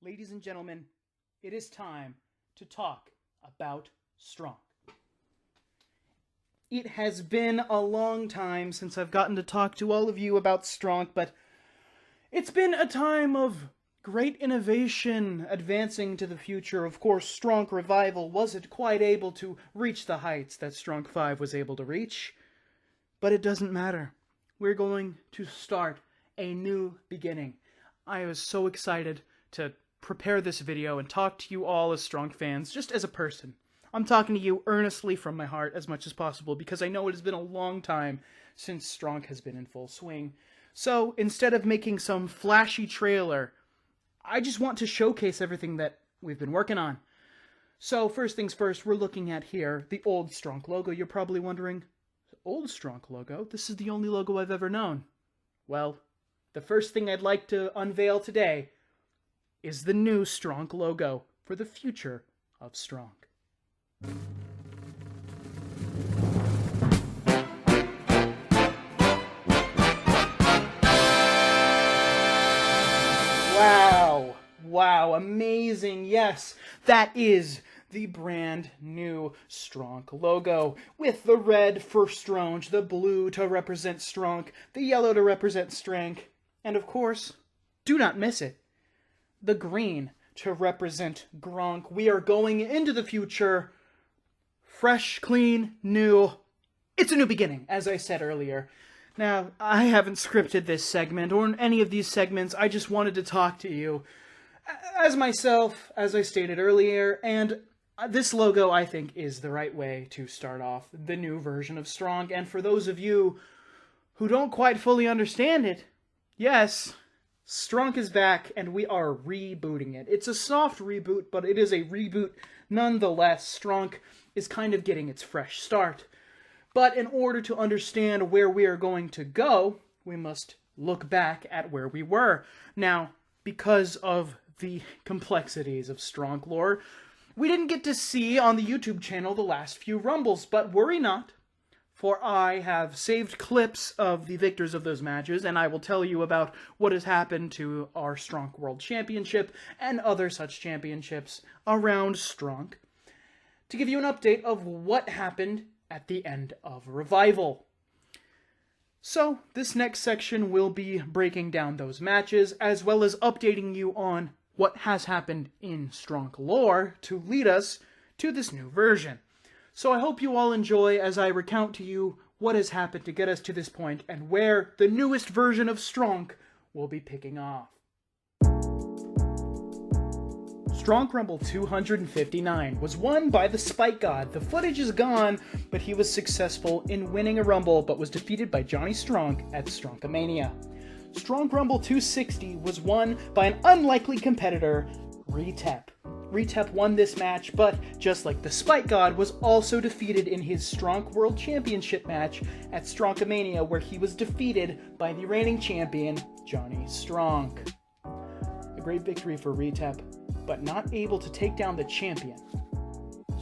Ladies and gentlemen, it is time to talk about Stronk. It has been a long time since I've gotten to talk to all of you about Stronk, but it's been a time of great innovation advancing to the future. Of course, Stronk Revival wasn't quite able to reach the heights that Stronk 5 was able to reach, but it doesn't matter. We're going to start a new beginning. I was so excited to prepare this video and talk to you all as Stronk fans, just as a person. I'm talking to you earnestly from my heart as much as possible because I know it has been a long time since Stronk has been in full swing. So instead of making some flashy trailer, I just want to showcase everything that we've been working on. So first things first, we're looking at here the old Stronk logo. You're probably wondering, old Stronk logo? This is the only logo I've ever known. Well, the first thing I'd like to unveil today is the new Stronk logo for the future of Stronk. Wow, amazing. Yes, that is the brand new Stronk logo, with the red for Stronk, the blue to represent Stronk, the yellow to represent Stronk, and of course, do not miss it, the green to represent Gronk. We are going into the future, fresh, clean, new. It's a new beginning, as I said earlier. Now, I haven't scripted this segment, or any of these segments. I just wanted to talk to you as myself, as I stated earlier, and this logo, I think, is the right way to start off the new version of Stronk. And for those of you who don't quite fully understand it, yes, Stronk is back, and we are rebooting it. It's a soft reboot, but it is a reboot nonetheless. Stronk is kind of getting its fresh start. But in order to understand where we are going to go, we must look back at where we were. Now, because of the complexities of Stronk lore, we didn't get to see on the YouTube channel the last few Rumbles, but worry not, for I have saved clips of the victors of those matches, and I will tell you about what has happened to our Stronk World Championship and other such championships around Stronk, to give you an update of what happened at the end of Revival. So, this next section will be breaking down those matches, as well as updating you on what has happened in Stronk lore to lead us to this new version. So I hope you all enjoy as I recount to you what has happened to get us to this point and where the newest version of Stronk will be picking off. Stronk Rumble 259 was won by the Spike God. The footage is gone, but he was successful in winning a Rumble, but was defeated by Johnny Stronk at Stronkamania. Stronk Rumble 260 was won by an unlikely competitor, Retep. Retep won this match, but just like the Spike God, was also defeated in his Stronk World Championship match at Stronkamania, where he was defeated by the reigning champion, Johnny Stronk. A great victory for Retep, but not able to take down the champion.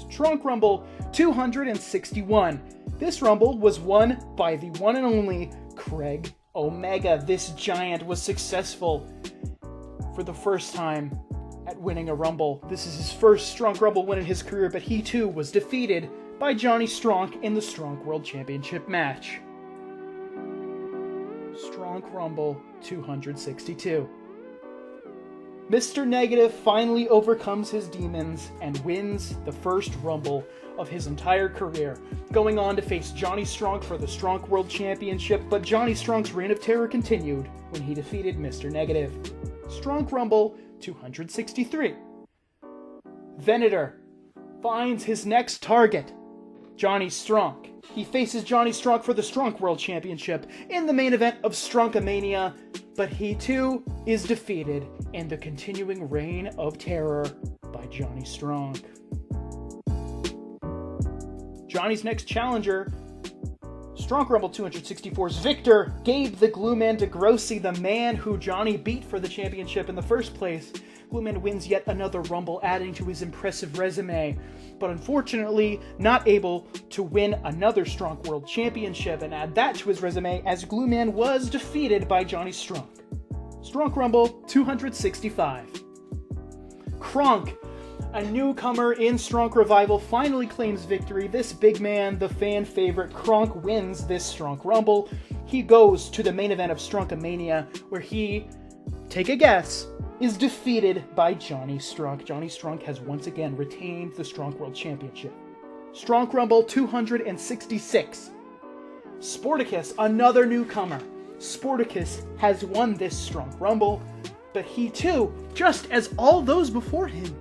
Stronk Rumble 261. This Rumble was won by the one and only Craig Omega. This giant was successful for the first time at winning a Rumble. This is his first Stronk Rumble win in his career, but he too was defeated by Johnny Stronk in the Stronk World Championship match. Stronk Rumble 262. Mr. Negative finally overcomes his demons and wins the first Rumble of his entire career, going on to face Johnny Stronk for the Stronk World Championship, but Johnny Stronk's reign of terror continued when he defeated Mr. Negative. Stronk Rumble 263. Venator finds his next target, Johnny Stronk. He faces Johnny Stronk for the Stronk World Championship in the main event of Stronkamania, but he too is defeated in the continuing reign of terror by Johnny Stronk. Johnny's next challenger, Stronk Rumble 264's victor, Gabe the Glueman DeGrossi, the man who Johnny beat for the championship in the first place. Glueman wins yet another Rumble, adding to his impressive resume, but unfortunately not able to win another Stronk World Championship and add that to his resume, as Glueman was defeated by Johnny Stronk. Stronk Rumble 265. Kronk, a newcomer in Stronk Revival, finally claims victory. This big man, the fan favorite, Kronk, wins this Stronk Rumble. He goes to the main event of Stronkamania, where he, take a guess, is defeated by Johnny Stronk. Johnny Stronk has once again retained the Stronk World Championship. Stronk Rumble 266. Sporticus, another newcomer. Sporticus has won this Stronk Rumble, but he too, just as all those before him,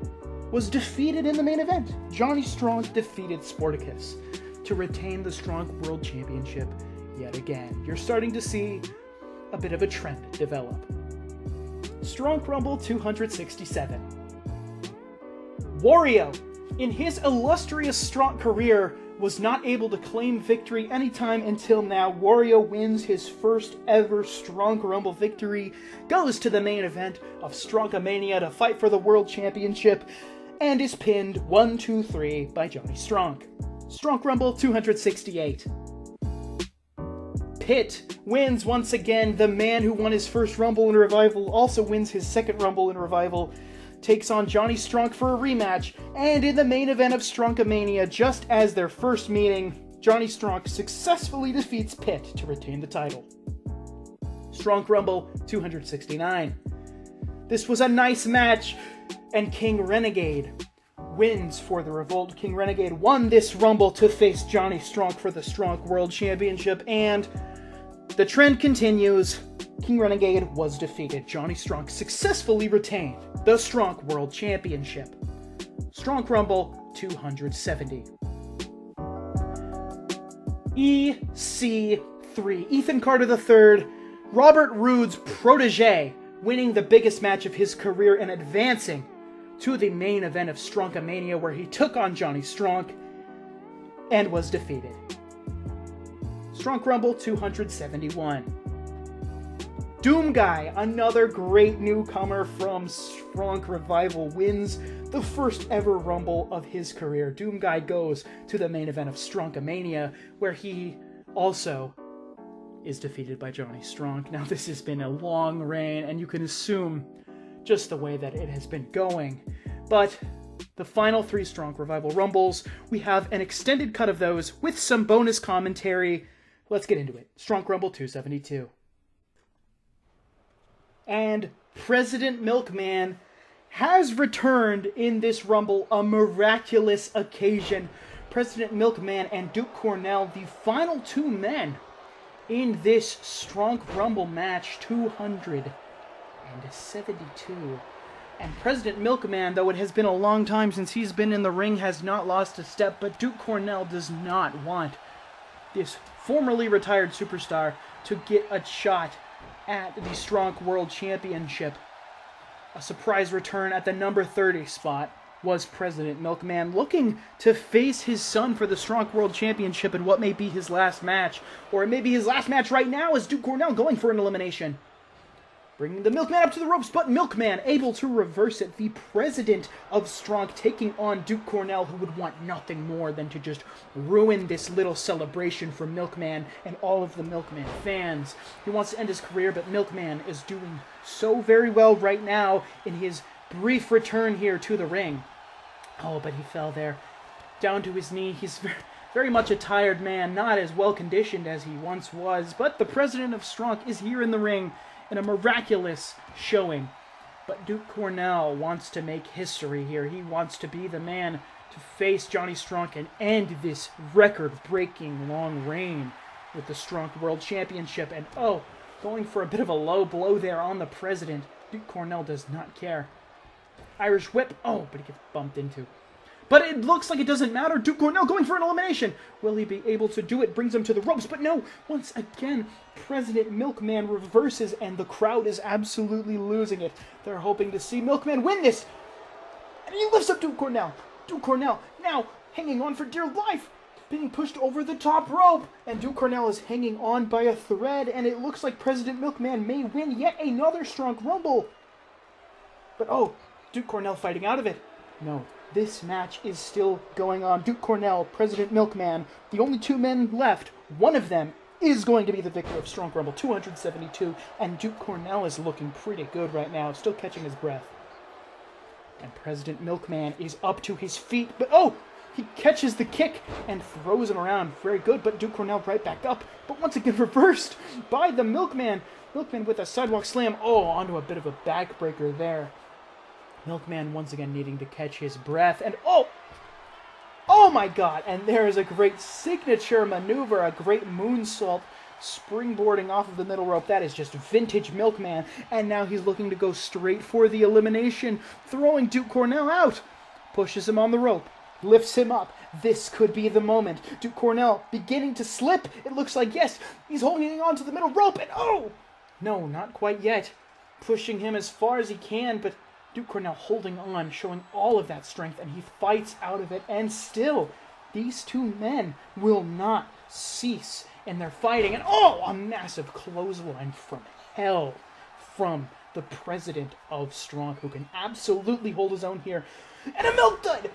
was defeated in the main event. Johnny Stronk defeated Sporticus to retain the Stronk World Championship yet again. You're starting to see a bit of a trend develop. Stronk Rumble 267. Wario, in his illustrious Stronk career, was not able to claim victory anytime until now. Wario wins his first ever Stronk Rumble victory, goes to the main event of Stronkamania to fight for the World Championship, and is pinned 1-2-3 by Johnny Stronk. Stronk Rumble 268. Pitt wins once again. The man who won his first Rumble in Revival also wins his second Rumble in Revival, takes on Johnny Stronk for a rematch, and in the main event of Stronkamania, just as their first meeting, Johnny Stronk successfully defeats Pitt to retain the title. Stronk Rumble 269. This was a nice match, and King Renegade wins for the Revolt. King Renegade won this Rumble to face Johnny Stronk for the Stronk World Championship, and the trend continues. King Renegade was defeated. Johnny Stronk successfully retained the Stronk World Championship. Stronk Rumble 270. EC3. Ethan Carter III, Robert Roode's protege, winning the biggest match of his career and advancing to the main event of Stronkamania, where he took on Johnny Stronk and was defeated. Stronk Rumble 271. Doom Guy, another great newcomer from Stronk Revival, wins the first ever Rumble of his career. Doom Guy goes to the main event of Stronkamania, where he also is defeated by Johnny Stronk. Now, this has been a long reign, and you can assume just the way that it has been going. But the final three Stronk Revival Rumbles, we have an extended cut of those with some bonus commentary. Let's get into it. Stronk Rumble 272. And President Milkman has returned in this Rumble, a miraculous occasion. President Milkman and Duke Cornell, the final two men in this Stronk Rumble match 272. And President Milkman, though it has been a long time since he's been in the ring, has not lost a step, but Duke Cornell does not want this formerly retired superstar to get a shot at the Stronk World Championship. A surprise return at the number 30 spot was President Milkman, looking to face his son for the Stronk World Championship in what may be his last match, or it may be his last match right now as Duke Cornell going for an elimination. Bringing the Milkman up to the ropes, but Milkman able to reverse it. The president of Stronk taking on Duke Cornell, who would want nothing more than to just ruin this little celebration for Milkman and all of the Milkman fans. He wants to end his career, but Milkman is doing so very well right now in his brief return here to the ring. Oh, but he fell there, down to his knee. He's very much a tired man, not as well conditioned as he once was, but the president of Stronk is here in the ring in a miraculous showing. But Duke Cornell wants to make history here. He wants to be the man to face Johnny Stronk and end this record-breaking long reign with the Stronk World Championship. And oh, going for a bit of a low blow there on the president. Duke Cornell does not care. Irish whip. Oh, but he gets bumped into. But it looks like it doesn't matter. Duke Cornell going for an elimination. Will he be able to do it? Brings him to the ropes. But no, once again, President Milkman reverses, and the crowd is absolutely losing it. They're hoping to see Milkman win this. And he lifts up Duke Cornell. Duke Cornell now hanging on for dear life, being pushed over the top rope. And Duke Cornell is hanging on by a thread, and it looks like President Milkman may win yet another Stronk Rumble. But oh, Duke Cornell fighting out of it. No. This match is still going on. Duke Cornell, President Milkman, the only two men left. One of them is going to be the victor of Stronk Rumble 272, and Duke Cornell is looking pretty good right now, still catching his breath. And President Milkman is up to his feet, but oh! He catches the kick and throws him around. Very good, but Duke Cornell right back up. But once again reversed by the Milkman. Milkman with a sidewalk slam. Oh, onto a bit of a backbreaker there. Milkman once again needing to catch his breath. And oh! Oh my god! And there is a great signature maneuver. A great moonsault springboarding off of the middle rope. That is just vintage Milkman. And now he's looking to go straight for the elimination. Throwing Duke Cornell out. Pushes him on the rope. Lifts him up. This could be the moment. Duke Cornell beginning to slip. It looks like, yes, he's holding on to the middle rope, and oh! No, not quite yet. Pushing him as far as he can, but Duke Cornell holding on, showing all of that strength, and he fights out of it, and still, these two men will not cease in their fighting, and oh! A massive clothesline from hell from the president of Stronk, who can absolutely hold his own here. And a milk dud!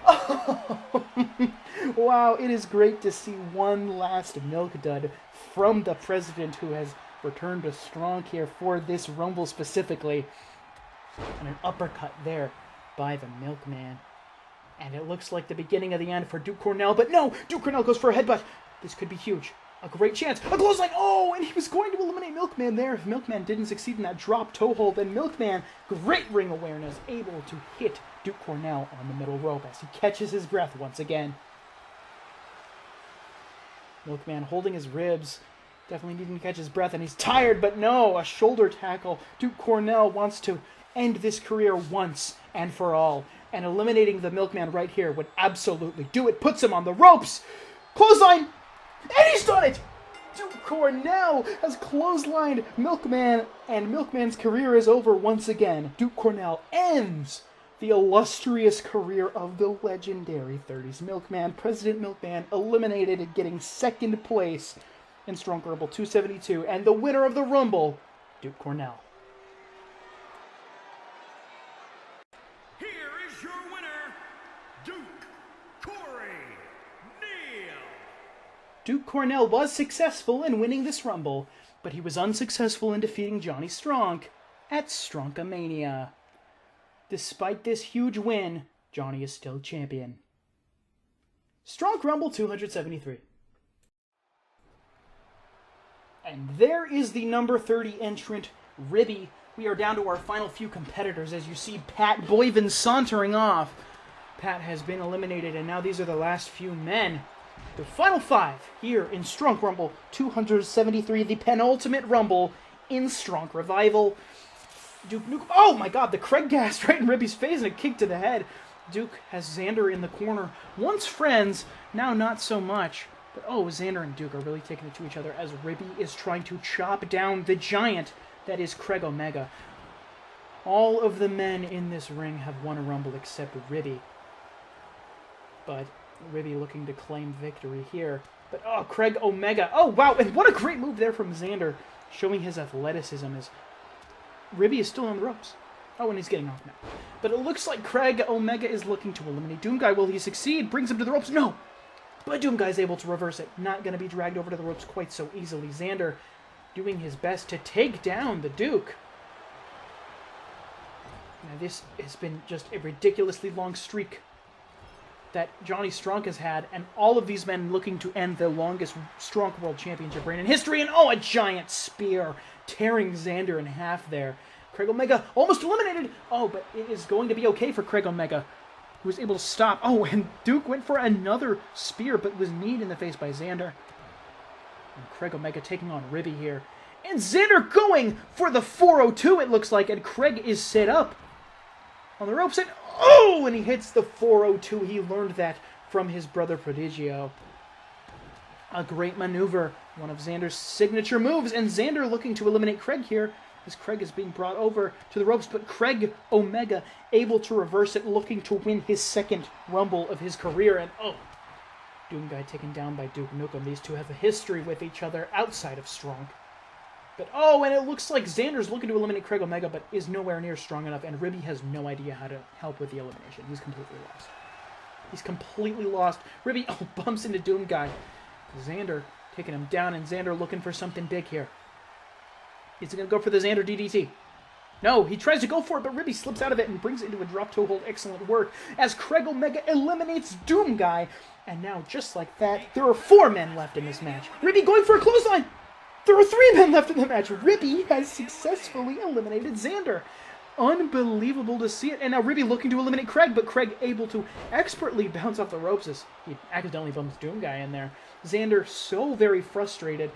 Oh, wow, it is great to see one last milk dud from the president, who has returned to Stronk here for this Rumble specifically. And an uppercut there by the Milkman. And it looks like the beginning of the end for Duke Cornell, but no! Duke Cornell goes for a headbutt. This could be huge. A great chance. A clothesline. Oh, and he was going to eliminate Milkman there. If Milkman didn't succeed in that drop toe hold, then Milkman, great ring awareness, able to hit Duke Cornell on the middle rope as he catches his breath once again. Milkman holding his ribs, definitely needing to catch his breath, and he's tired, but no, a shoulder tackle. Duke Cornell wants to end this career once and for all, and eliminating the Milkman right here would absolutely do it. Puts him on the ropes. Clothesline. And he's done it! Duke Cornell has clotheslined Milkman, and Milkman's career is over once again. Duke Cornell ends the illustrious career of the legendary 30s Milkman. President Milkman eliminated, getting second place in Stronk Rumble 272, and the winner of the Rumble, Duke Cornell. Here is your winner, Duke Duke Cornell was successful in winning this Rumble, but he was unsuccessful in defeating Johnny Stronk at Stronkamania. Despite this huge win, Johnny is still champion. Stronk Rumble 273. And there is the number 30 entrant, Ribby. We are down to our final few competitors as you see Pat Boyven sauntering off. Pat has been eliminated, and now these are the last few men. The final five here in Stronk Rumble 273, the penultimate Rumble in Stronk Revival. Duke Nukem. Oh my god, the Craig gas right in Ribby's face and a kick to the head. Duke has Xander in the corner. Once friends, now not so much. But oh, Xander and Duke are really taking it to each other as Ribby is trying to chop down the giant that is Craig Omega. All of the men in this ring have won a Rumble except Ribby. But Ribby looking to claim victory here. But oh, Craig Omega. Oh, wow. And what a great move there from Xander, showing his athleticism as Ribby is still on the ropes. Oh, and he's getting off now. But it looks like Craig Omega is looking to eliminate Doomguy. Will he succeed? Brings him to the ropes. No. But Doomguy is able to reverse it. Not going to be dragged over to the ropes quite so easily. Xander doing his best to take down the Duke. Now this has been just a ridiculously long streak that Johnny Stronk has had, and all of these men looking to end the longest Stronk World Championship reign in history, and oh, a giant spear tearing Xander in half there. Craig Omega almost eliminated. Oh, but it is going to be okay for Craig Omega, who was able to stop. Oh, and Duke went for another spear, but was kneed in the face by Xander. And Craig Omega taking on Ribby here. And Xander going for the 402, it looks like, and Craig is set up on the ropes, and oh, and he hits the 402. He learned that from his brother Prodigio. A great maneuver, one of Xander's signature moves, and Xander looking to eliminate Craig here as Craig is being brought over to the ropes, but Craig Omega able to reverse it, looking to win his second Rumble of his career, and oh, Doomguy taken down by Duke Nukem. These two have a history with each other outside of Stronk. But oh, and it looks like Xander's looking to eliminate Craig Omega, but is nowhere near strong enough, and Ribby has no idea how to help with the elimination. He's completely lost. He's completely lost. Ribby, oh, bumps into Doomguy. Xander taking him down, and Xander looking for something big here. He's going to go for the Xander DDT. No, he tries to go for it, but Ribby slips out of it and brings it into a drop toe hold. Excellent work as Craig Omega eliminates Doom Guy. And now, just like that, there are 4 men left in this match. Ribby going for a clothesline. There are 3 men left in the match. Ribby has successfully eliminated Xander. Unbelievable to see it. And now Ribby looking to eliminate Craig, but Craig able to expertly bounce off the ropes as he accidentally bumps Doom Guy in there. Xander so very frustrated.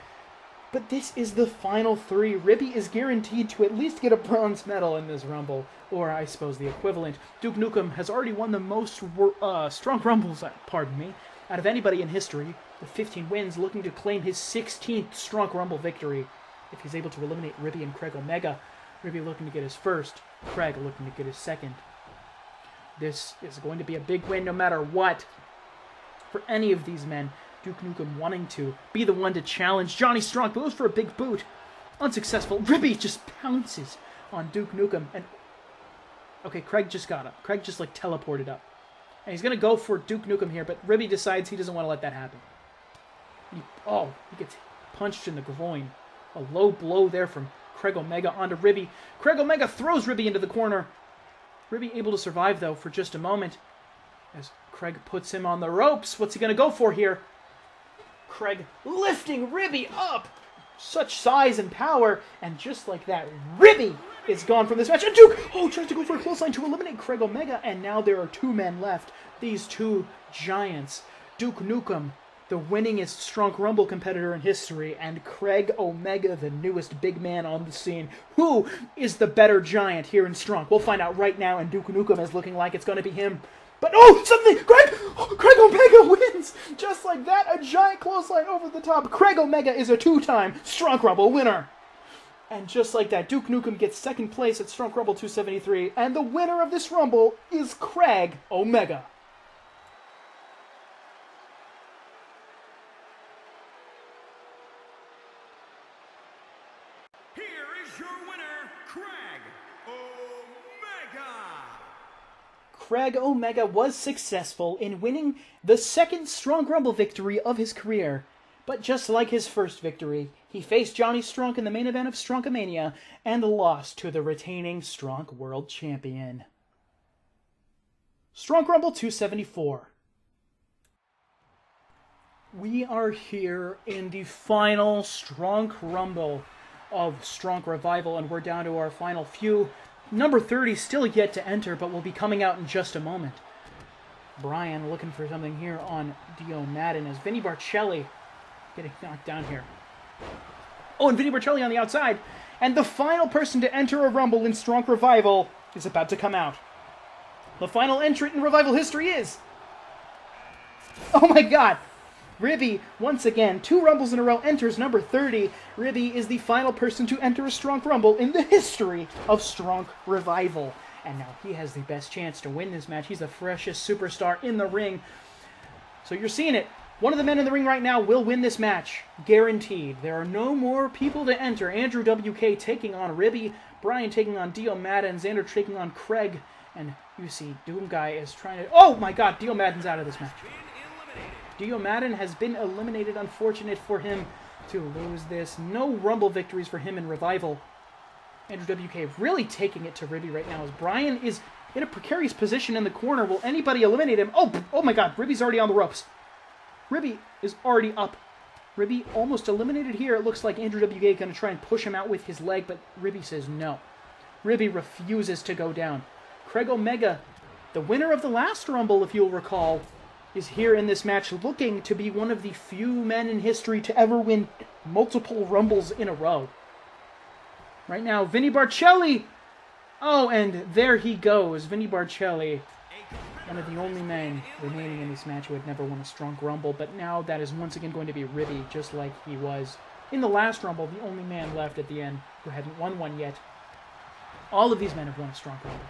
But this is the final 3. Ribby is guaranteed to at least get a bronze medal in this Rumble, or I suppose the equivalent. Duke Nukem has already won the most Strong Rumbles, out of anybody in history, with 15 wins, looking to claim his 16th Strong Rumble victory. If he's able to eliminate Ribby and Craig Omega, Ribby looking to get his first, Craig looking to get his second. This is going to be a big win no matter what for any of these men. Duke Nukem wanting to be the one to challenge Johnny Stronk, goes for a big boot. Unsuccessful. Ribby just pounces on Duke Nukem. And okay, Craig just got up. Craig just like teleported up. And he's going to go for Duke Nukem here, but Ribby decides he doesn't want to let that happen. He gets punched in the groin. A low blow there from Craig Omega onto Ribby. Craig Omega throws Ribby into the corner. Ribby able to survive, though, for just a moment. As Craig puts him on the ropes. What's he going to go for here? Craig lifting Ribby up. Such size and power. And just like that, Ribby is gone from this match. And Duke, tries to go for a clothesline to eliminate Craig Omega. And now there are 2 men left. These 2 giants. Duke Nukem, the winningest Strong Rumble competitor in history, and Craig Omega, the newest big man on the scene. Who is the better giant here in Strong? We'll find out right now, and Duke Nukem is looking like it's going to be him. But suddenly, Craig Omega wins! Just like that, a giant clothesline over the top. Craig Omega is a 2-time Strong Rumble winner. And just like that, Duke Nukem gets second place at Strong Rumble 273, and the winner of this Rumble is Craig Omega. Here is your winner, Craig Omega. Craig Omega was successful in winning the second Strong Rumble victory of his career. But just like his first victory, he faced Johnny Stronk in the main event of Stronkomania and lost to the retaining Stronk World Champion. Strong Rumble 274. We are here in the final Strong Rumble of Stronk Revival, and we're down to our final few. Number 30 still yet to enter, but will be coming out in just a moment. Brian looking for something here on Dio Madden as Vinny Barcelli getting knocked down here. And Vinny Barcelli on the outside. And the final person to enter a Rumble in Strong Revival is about to come out. The final entrant in Revival history is... oh my god! Ribby, once again, 2 Rumbles in a row, enters number 30. Ribby is the final person to enter a Strong Rumble in the history of Strong Revival. And now he has the best chance to win this match. He's the freshest superstar in the ring. So you're seeing it. One of the men in the ring right now will win this match. Guaranteed. There are no more people to enter. Andrew WK taking on Ribby. Brian taking on Dio Madden. Xander taking on Craig. And you see Doom Guy is trying to... oh my god, Dio Madden's out of this match. Dio Madden has been eliminated. Unfortunate for him to lose this. No Rumble victories for him in Revival. Andrew WK really taking it to Ribby right now as Brian is in a precarious position in the corner. Will anybody eliminate him? Oh my god, Ribby's already on the ropes. Ribby is already up. Ribby almost eliminated here. It looks like Andrew WK is going to try and push him out with his leg, but Ribby says no. Ribby refuses to go down. Craig Omega, the winner of the last Rumble, if you'll recall, is here in this match looking to be one of the few men in history to ever win multiple Rumbles in a row. Right now, Vinny Barcelli. And there he goes. Vinny Barcelli, one of the only men remaining in this match who had never won a Strong Rumble. But now that is once again going to be Ribby, just like he was in the last Rumble, the only man left at the end who hadn't won one yet. All of these men have won a Strong Rumble.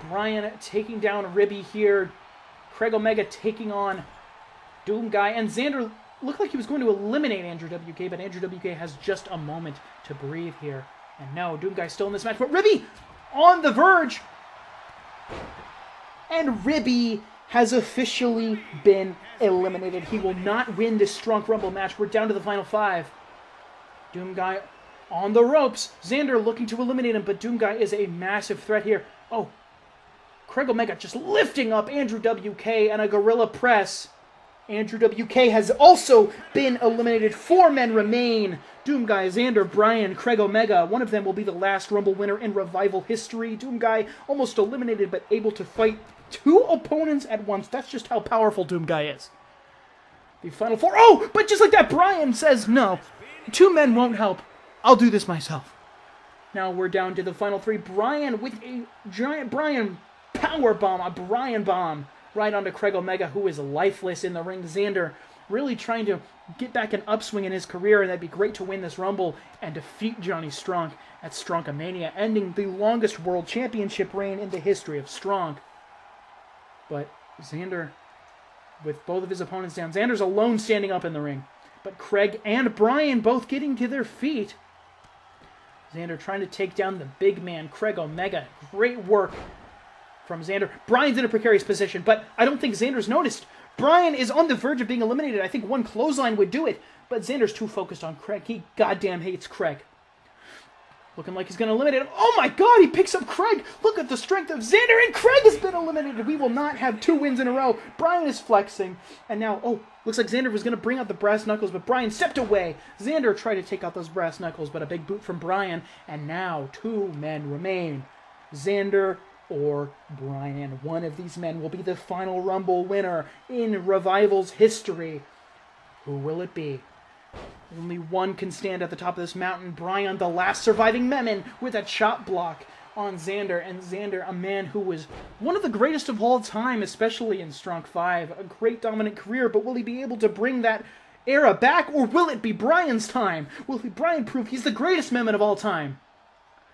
Brian taking down Ribby here. Craig Omega taking on Doom Guy. And Xander looked like he was going to eliminate Andrew WK, but Andrew WK has just a moment to breathe here. And no, Doom Guy's still in this match, but Ribby on the verge. And Ribby has officially been eliminated. He will not win this Strong Rumble match. We're down to the final 5. Doom Guy On the ropes, Xander looking to eliminate him, but Doomguy is a massive threat here. Oh, Craig Omega just lifting up Andrew WK and a gorilla press. Andrew WK has also been eliminated. 4 men remain. Doomguy, Xander, Bryan, Craig Omega. One of them will be the last Rumble winner in Revival history. Doomguy almost eliminated, but able to fight 2 opponents at once. That's just how powerful Doomguy is. The final 4. Oh, but just like that, Bryan says no. 2 men won't help. I'll do this myself. Now we're down to the final 3. Bryan with a giant Bryan power bomb, a Bryan bomb, right onto Craig Omega, who is lifeless in the ring. Xander really trying to get back an upswing in his career, and that'd be great to win this Rumble and defeat Johnny Stronk at Stronkamania, ending the longest World Championship reign in the history of Stronk. But Xander, with both of his opponents down, Xander's alone standing up in the ring. But Craig and Bryan both getting to their feet. Xander trying to take down the big man, Craig Omega. Great work from Xander. Bryan's in a precarious position, but I don't think Xander's noticed. Bryan is on the verge of being eliminated. I think one clothesline would do it, but Xander's too focused on Craig. He goddamn hates Craig. Looking like he's going to eliminate him. Oh my god, he picks up Craig. Look at the strength of Xander, and Craig has been eliminated. We will not have 2 wins in a row. Bryan is flexing, and now, oh, looks like Xander was going to bring out the brass knuckles, but Bryan stepped away. Xander tried to take out those brass knuckles, but a big boot from Bryan, and now 2 men remain. Xander or Bryan. One of these men will be the final Rumble winner in Revival's history. Who will it be? Only one can stand at the top of this mountain. Bryan, the last surviving Memon, with a chop block on Xander. And Xander, a man who was one of the greatest of all time, especially in Stronk 5. A great dominant career, but will he be able to bring that era back? Or will it be Bryan's time? Will Bryan prove he's the greatest Memon of all time?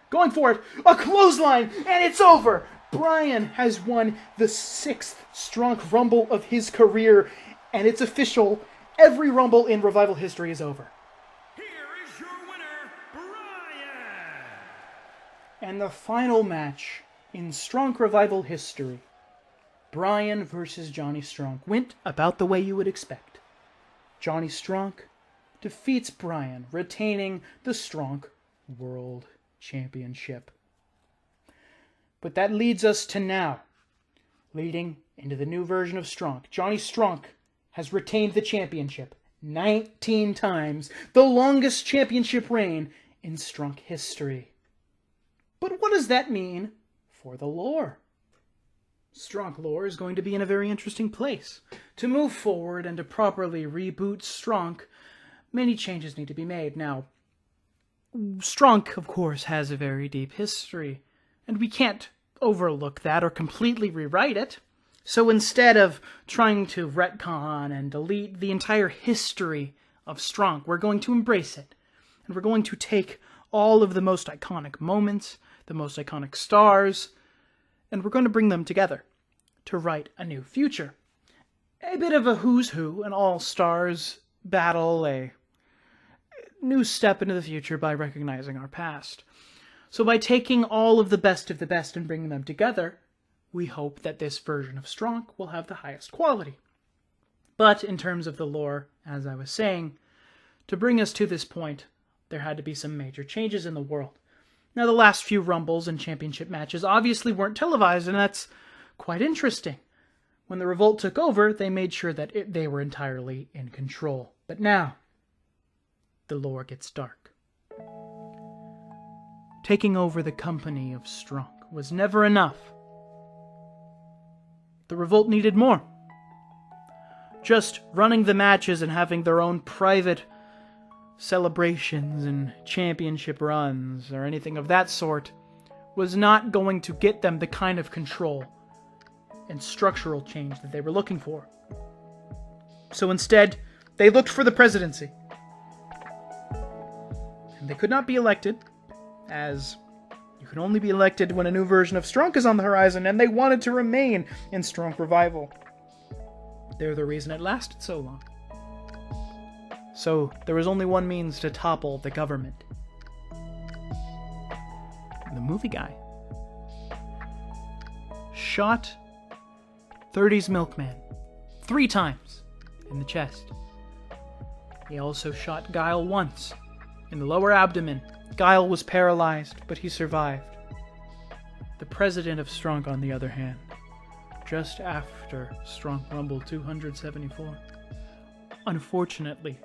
Going for it, a clothesline, and it's over! Bryan has won the 6th Stronk Rumble of his career, and it's official. Every Rumble in Revival history is over. Here is your winner, Bryan! And the final match in Stronk Revival history, Bryan versus Johnny Stronk, went about the way you would expect. Johnny Stronk defeats Bryan, retaining the Stronk World Championship. But that leads us to now, leading into the new version of Stronk. Johnny Stronk has retained the championship 19 times, the longest championship reign in Stronk history. But what does that mean for the lore? Stronk lore is going to be in a very interesting place. To move forward and to properly reboot Stronk, many changes need to be made. Now, Stronk, of course, has a very deep history, and we can't overlook that or completely rewrite it. So instead of trying to retcon and delete the entire history of Stronk, we're going to embrace it. And we're going to take all of the most iconic moments, the most iconic stars, and we're going to bring them together to write a new future. A bit of a who's who, an all-stars battle, a new step into the future by recognizing our past. So by taking all of the best and bringing them together, we hope that this version of Stronk will have the highest quality. But in terms of the lore, as I was saying, to bring us to this point, there had to be some major changes in the world. Now, the last few Rumbles and championship matches obviously weren't televised, and that's quite interesting. When the Revolt took over, they made sure that they were entirely in control. But now, the lore gets dark. Taking over the company of Stronk was never enough. The Revolt needed more. Just running the matches and having their own private celebrations and championship runs or anything of that sort was not going to get them the kind of control and structural change that they were looking for. So instead, they looked for the presidency. And they could not be elected, as you can only be elected when a new version of Stronk is on the horizon, and they wanted to remain in Stronk Revival. They're the reason it lasted so long. So there was only one means to topple the government. The movie guy shot 30's milkman 3 times in the chest. He also shot Guile once in the lower abdomen. Guile was paralyzed, but he survived. The president of Stronk, on the other hand, just after Stronk Rumble 274, unfortunately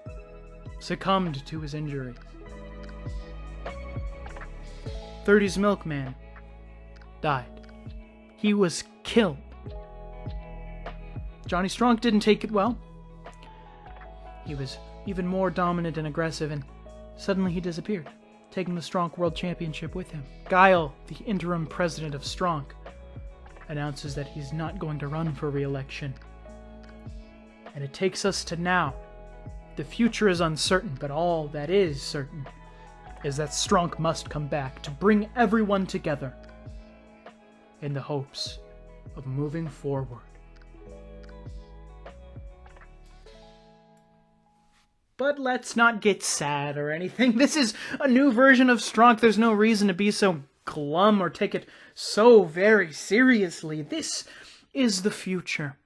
succumbed to his injuries. 30's Milkman died. He was killed. Johnny Stronk didn't take it well. He was even more dominant and aggressive, and suddenly he disappeared, taking the Stronk World Championship with him. Guile, the interim president of Stronk, announces that he's not going to run for re-election. And it takes us to now. The future is uncertain, but all that is certain is that Stronk must come back to bring everyone together in the hopes of moving forward. But let's not get sad or anything. This is a new version of Stronk. There's no reason to be so glum or take it so very seriously. This is the future.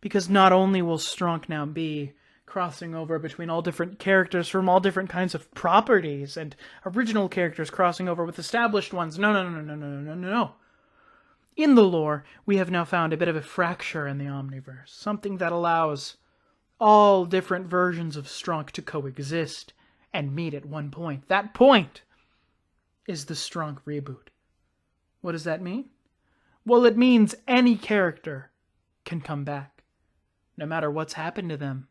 Because not only will Stronk now be crossing over between all different characters from all different kinds of properties and original characters crossing over with established ones. No. In the lore, we have now found a bit of a fracture in the Omniverse. Something that allows all different versions of Stronk to coexist and meet at one point. That point is the Stronk reboot. What does that mean? Well, it means any character can come back, no matter what's happened to them.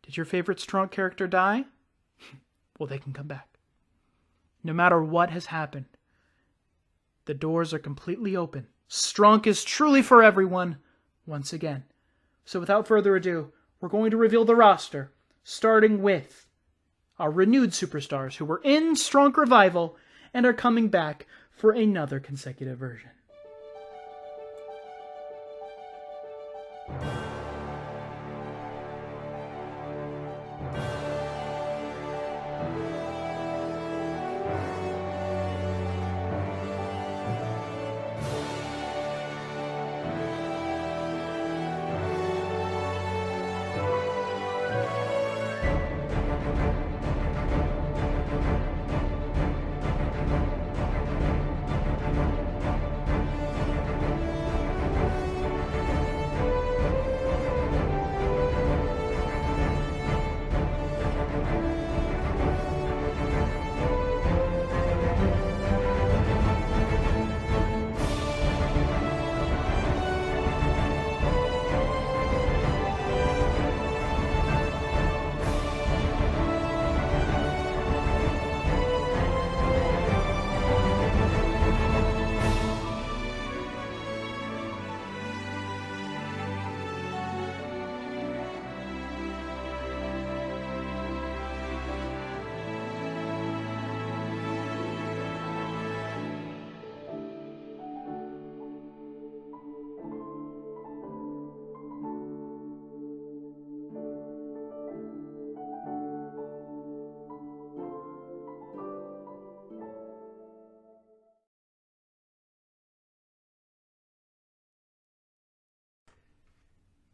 Did your favorite Stronk character die? Well, they can come back. No matter what has happened, the doors are completely open. Stronk is truly for everyone, once again. So without further ado, we're going to reveal the roster, starting with our renewed superstars who were in Stronk Revival and are coming back for another consecutive version.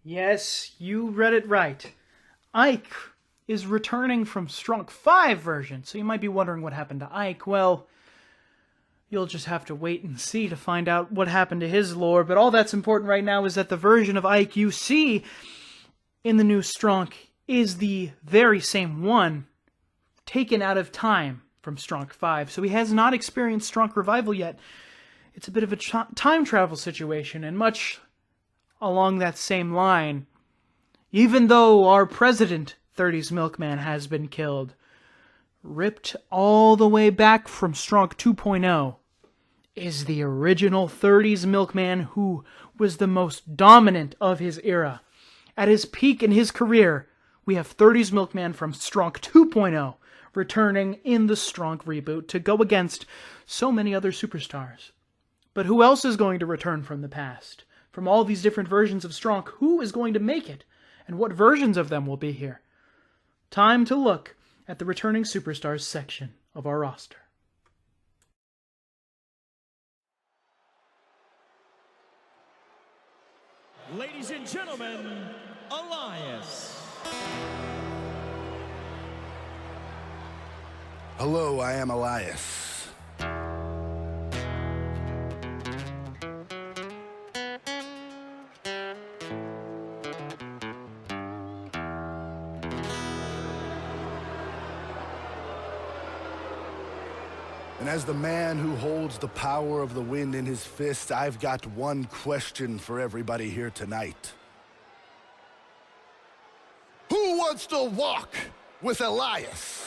Yes, you read it right. Ike is returning from Stronk 5 version, so you might be wondering what happened to Ike. Well, you'll just have to wait and see to find out what happened to his lore, but all that's important right now is that the version of Ike you see in the new Stronk is the very same one taken out of time from Stronk 5, so he has not experienced Stronk Revival yet. It's a bit of a time travel situation, and much along that same line, even though our president, 30's Milkman, has been killed, ripped all the way back from Stronk 2.0 is the original 30's Milkman, who was the most dominant of his era. At his peak in his career, we have 30's Milkman from Stronk 2.0 returning in the Stronk reboot to go against so many other superstars. But who else is going to return from the past? From all these different versions of Stronk, who is going to make it? And what versions of them will be here? Time to look at the returning superstars section of our roster. Ladies and gentlemen, Elias. Hello, I am Elias. And as the man who holds the power of the wind in his fist, I've got one question for everybody here tonight. Who wants to walk with Elias?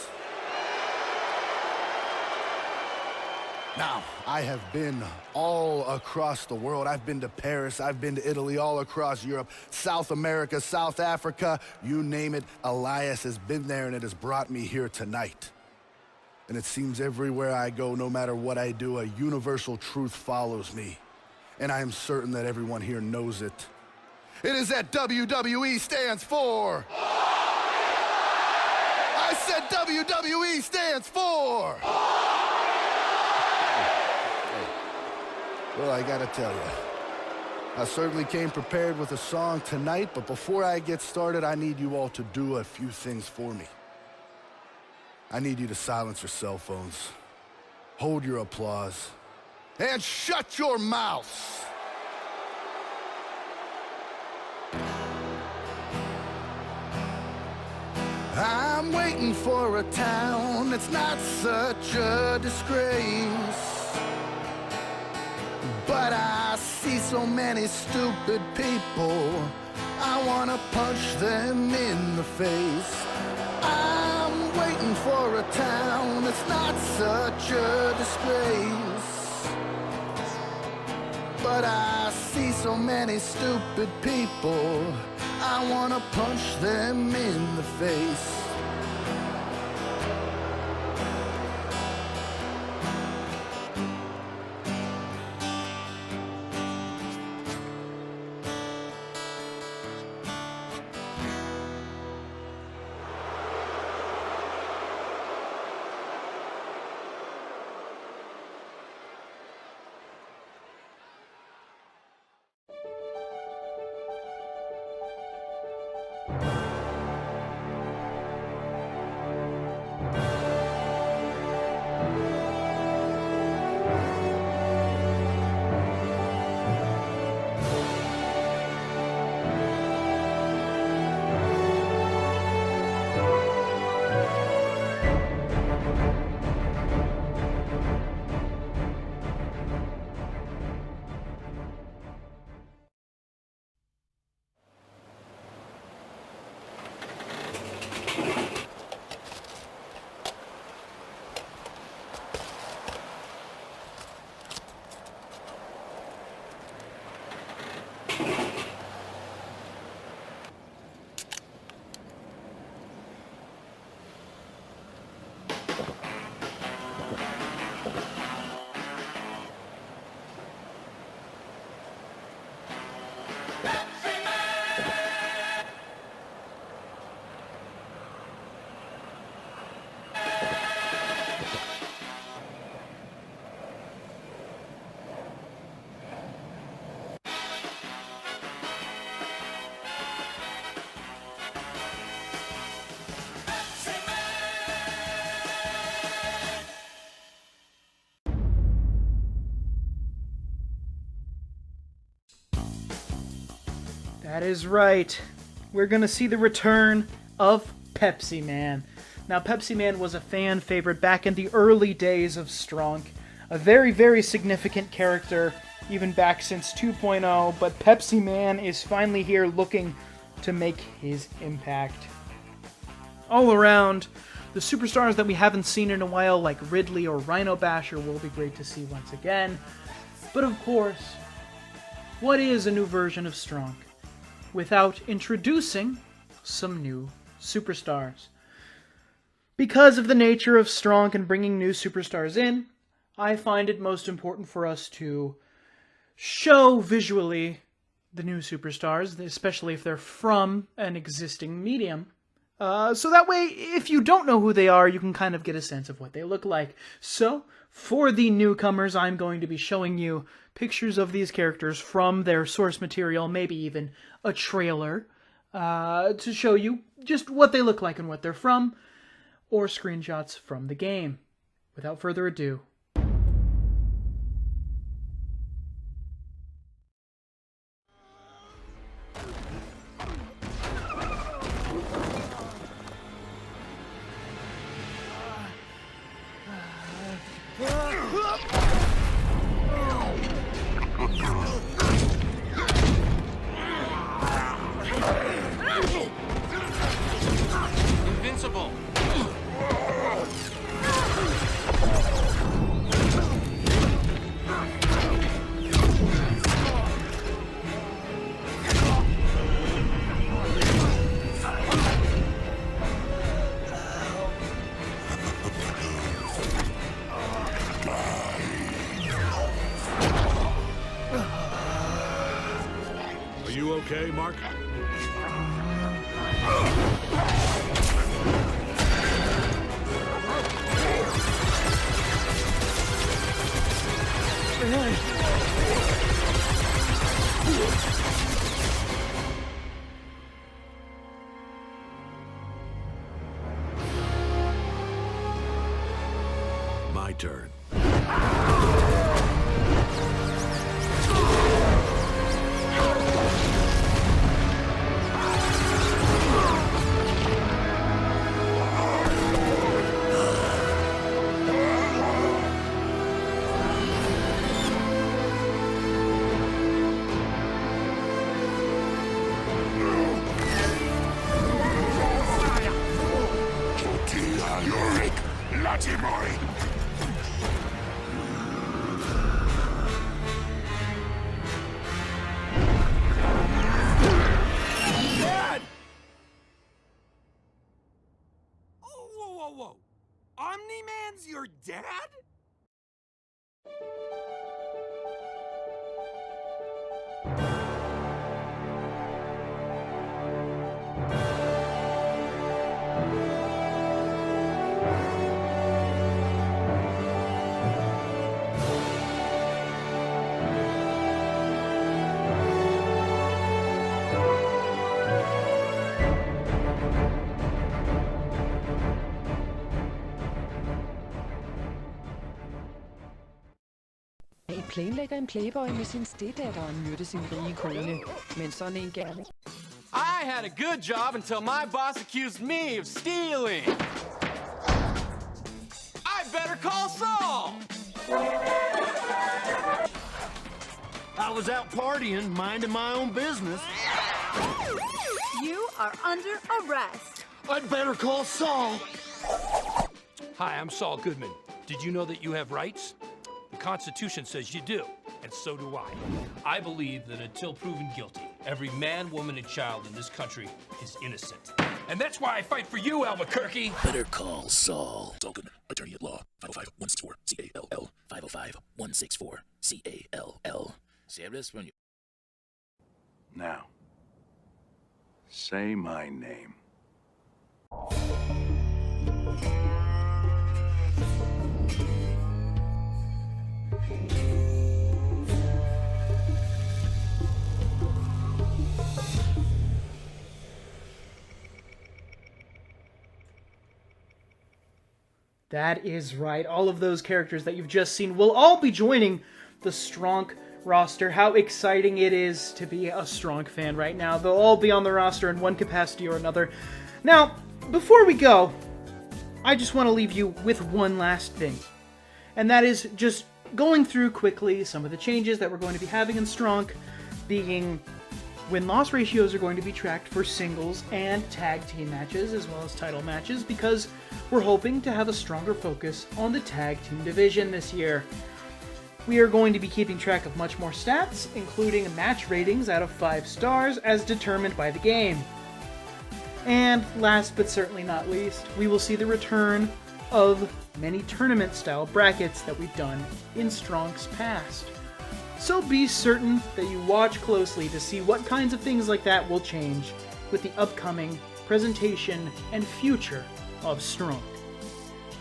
Now, I have been all across the world. I've been to Paris, I've been to Italy, all across Europe, South America, South Africa, you name it. Elias has been there, and it has brought me here tonight. And it seems everywhere I go, no matter what I do, a universal truth follows me. And I am certain that everyone here knows it. It is that WWE stands for... I said WWE stands for... Well, I gotta tell you, I certainly came prepared with a song tonight, but before I get started, I need you all to do a few things for me. I need you to silence your cell phones, hold your applause, and shut your mouths. I'm waiting for a town that's not such a disgrace, but I see so many stupid people, I wanna punch them in the face. I'm waiting for a town that's not such a disgrace, but I see so many stupid people, I wanna punch them in the face. That is right. We're going to see the return of Pepsi Man. Now, Pepsi Man was a fan favorite back in the early days of Stronk. A very, very significant character, even back since 2.0, but Pepsi Man is finally here looking to make his impact. All around, the superstars that we haven't seen in a while, like Ridley or Rhino Basher, will be great to see once again. But of course, what is a new version of Stronk without introducing some new superstars? Because of the nature of Stronk and bringing new superstars in, I find it most important for us to show visually the new superstars, especially if they're from an existing medium. So that way, if you don't know who they are, you can kind of get a sense of what they look like. So, for the newcomers, I'm going to be showing you pictures of these characters from their source material, maybe even a trailer, to show you just what they look like and what they're from. or screenshots from the game. Without further ado, Invincible! Are you okay, Mark? My turn. Dad! Oh, whoa. Omni-Man's your dad? I planlægger en playboy med sin steddatter og myrde sin rige kone. Men sådan en gerne. I had a good job until my boss accused me of stealing. I better call Saul! I was out partying, minding my own business. You are under arrest. I'd better call Saul. Hi, I'm Saul Goodman. Did you know that you have rights? The Constitution says you do, and so do I. I believe that until proven guilty, every man, woman, and child in this country is innocent. And that's why I fight for you, Albuquerque! Better call Saul. Saul Goodman, attorney at law. 505-164 CALL. 505-164 CALL. Serious when you. Now, say my name. that is right. All of those characters that you've just seen will all be joining the Stronk roster. How exciting it is to be a Stronk fan right now. They'll all be on the roster in one capacity or another. Now, before we go, I just want to leave you with one last thing. And that is just going through quickly some of the changes that we're going to be having in Stronk, being win-loss ratios are going to be tracked for singles and tag team matches, as well as title matches, because we're hoping to have a stronger focus on the tag team division this year. We are going to be keeping track of much more stats, including match ratings out of 5 stars as determined by the game. And last but certainly not least, we will see the return of many tournament-style brackets that we've done in Stronk's past. So be certain that you watch closely to see what kinds of things like that will change with the upcoming presentation and future of Stronk.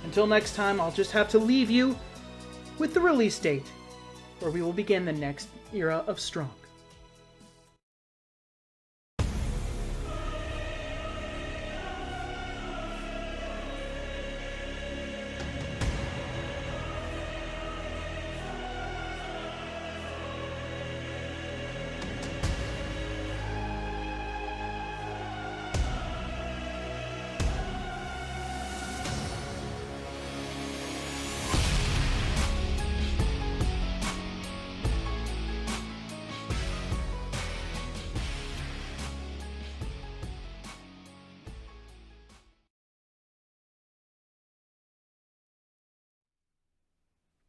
Until next time, I'll just have to leave you with the release date, where we will begin the next era of Stronk.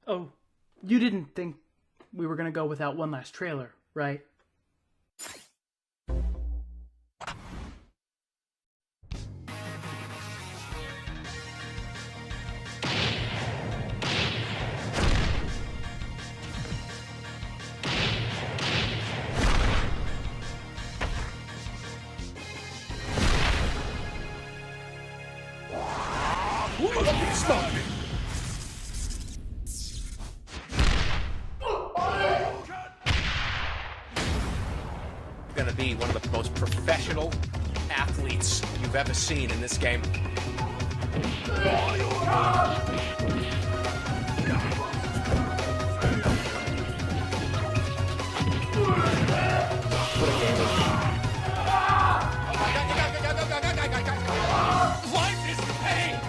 Oh, you didn't think we were gonna go without one last trailer, right? Gonna be one of the most professional athletes you've ever seen in this game. Life is pain.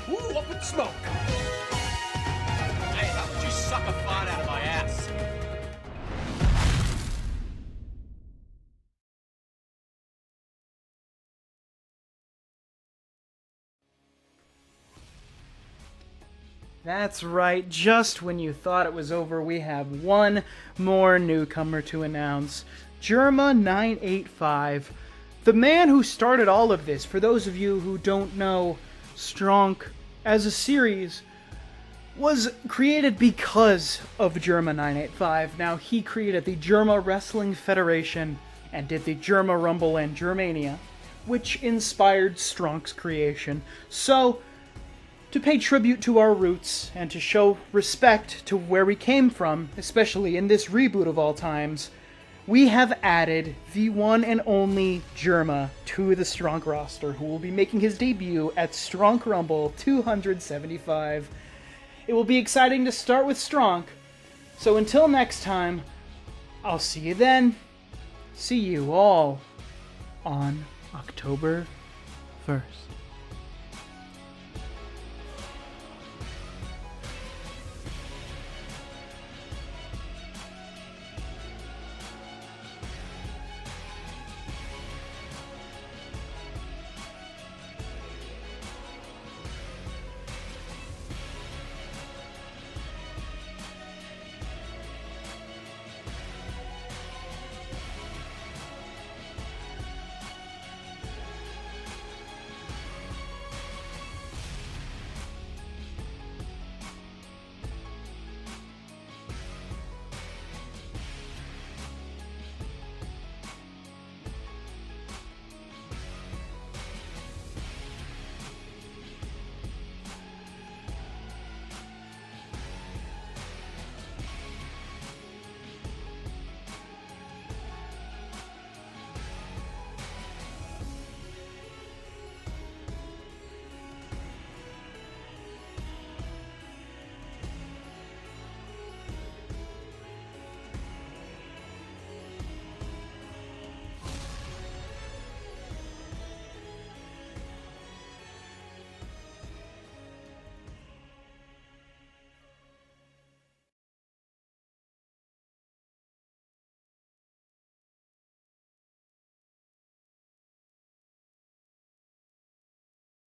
Ooh, up in smoke. Hey, how would you suck a fart out of my ass? That's right, just when you thought it was over, we have one more newcomer to announce. Germa985, the man who started all of this. For those of you who don't know, Stronk, as a series, was created because of Germa985. Now, he created the Germa Wrestling Federation and did the Germa Rumble and Germania, which inspired Stronk's creation. So, to pay tribute to our roots and to show respect to where we came from, especially in this reboot of all times, we have added the one and only Germa to the Stronk roster, who will be making his debut at Stronk Rumble 275. It will be exciting to start with Stronk, so until next time, I'll see you then. See you all on October 1st.